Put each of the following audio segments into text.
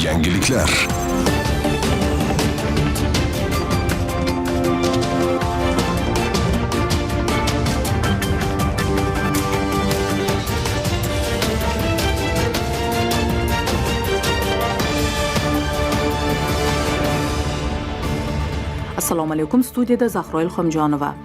Yangiliklar. Assalomu alaykum, studiyada Zahro Ilhomjonova.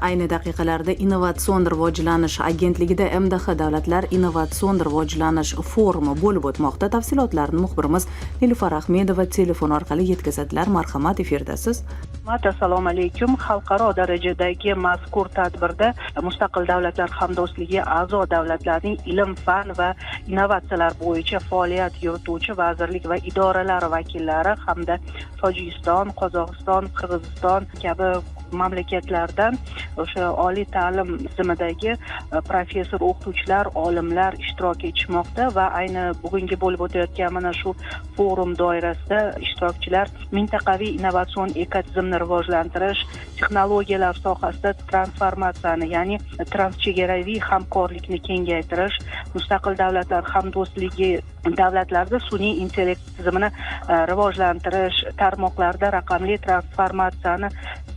Ayni daqiqalarda Innovatsion rivojlanish agentligida MDH davlatlar innovatsion rivojlanish forumi bo'lib o'tmoqda. Tafsilotlarni muxbirimiz Nilufar Ahmedova telefon orqali yetkazadilar. Marhamat, efirdasiz. Assalomu alaykum. Xalqaro darajadagi mazkur tadbirda Mustaqil Davlatlar Hamdo'stligi a'zo davlatlarning ilm, fan va innovatsiyalar bo'yicha faoliyat yurituvchi vazirlik va idoralar vakillari hamda Tojikiston, Qozog'iston, Qirg'iziston kabi mamlakatlardan o'sha oliy ta'lim tizimidagi professor, o'qituvchilar, olimlar ishtirok etishmoqda va ayni bugungi bo'lib o'tayotgan mana shu forum doirasida ishtirokchilar mintaqaviy innovatsion ekotizimni rivojlantirish, texnologiyalar sohasida transformatsiyani, ya'ni transchegaraviy hamkorlikni kengaytirish, Mustaqil Davlatlar Hamdo'stligi davlatlarida sun'iy intellekt tizimini rivojlantirish, tarmoqlarda raqamli transformatsiyani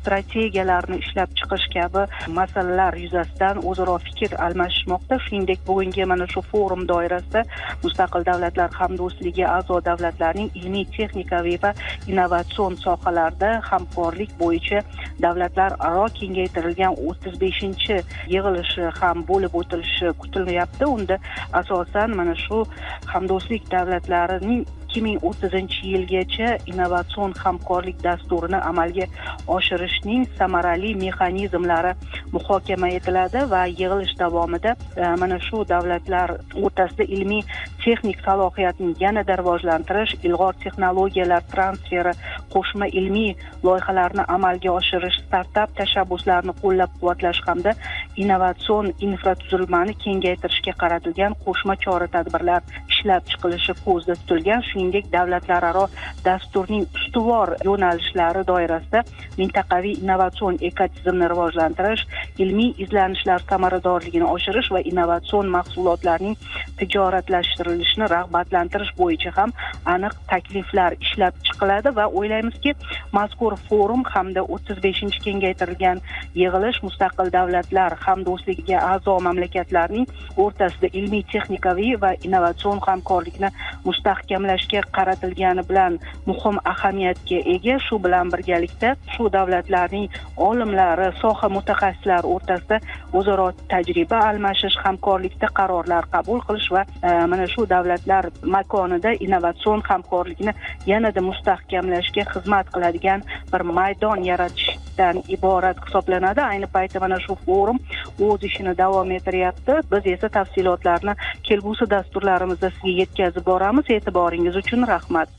strategiyalarini ishlab chiqish kabi masalalar yuzasidan o'zaro fikr almashishmoqda. Shuningdek, bugungi mana shu forum doirasida Mustaqil Davlatlar Hamdo'stligi a'zo davlatlarning ilmiy, texnikaviy va innovatsion sohalarda hamkorlik bo'yicha davlatlararo kengaytirilgan 35-yig'ilishi ham bo'lib o'tilishi kutilyapti. Unda asosan mana shu hamdo'stlik davlatlarining 2030-yilgacha innovatsion hamkorlik dasturini amalga oshirishning samarali mexanizmlari muhokama etiladi va yig'ilish davomida mana shu davlatlar o'rtasida ilmiy texnik salohiyatni yanada rivojlantirish, ilg'or texnologiyalar transferi, qo'shma ilmiy loyihalarni amalga oshirish, startap tashabbuslarini qo'llab-quvvatlash hamda innovatsion infratuzilmani kengaytirishga qaratilgan qo'shma chora-tadbirlar ishlab chiqilishi ko'zda tutilgan. Shuningdek, davlatlararo dasturning ustuvor yo'nalishlari doirasida mintaqaviy innovatsion ekotizimni rivojlantirish, ilmiy izlanishlar samaradorligini oshirish va innovatsion mahsulotlarning tijoratlashtirilishini rag'batlantirish bo'yicha ham aniq takliflar ishlab chiqiladi va o'ylaymizki, mazkur forum hamda 35-kengaytirilgan yig'ilish Mustaqil Davlatlar Hamdo'stligiga a'zo mamlakatlarning o'rtasida ilmiy, texnikaviy va innovatsion hamkorlikni mustahkamlashga qaratilgani bilan muhim ahamiyatga ega. Shu bilan birgalikda shu davlatlarning olimlari, soha mutaxassislari o'rtasida o'zaro tajriba almashish, hamkorlikda qarorlar qabul qilish va mana shu davlatlar makonida innovatsion hamkorlikni yanada mustahkamlashga xizmat qiladigan bir maydon yaratishdan iborat hisoblanadi. Ayni paytda mana shu forum o'z ishini davom ettiryapti. Biz esa tafsilotlarni kelgusi dasturlarimizda sizga yetkazib boramiz. E'tiboringiz uchun rahmat.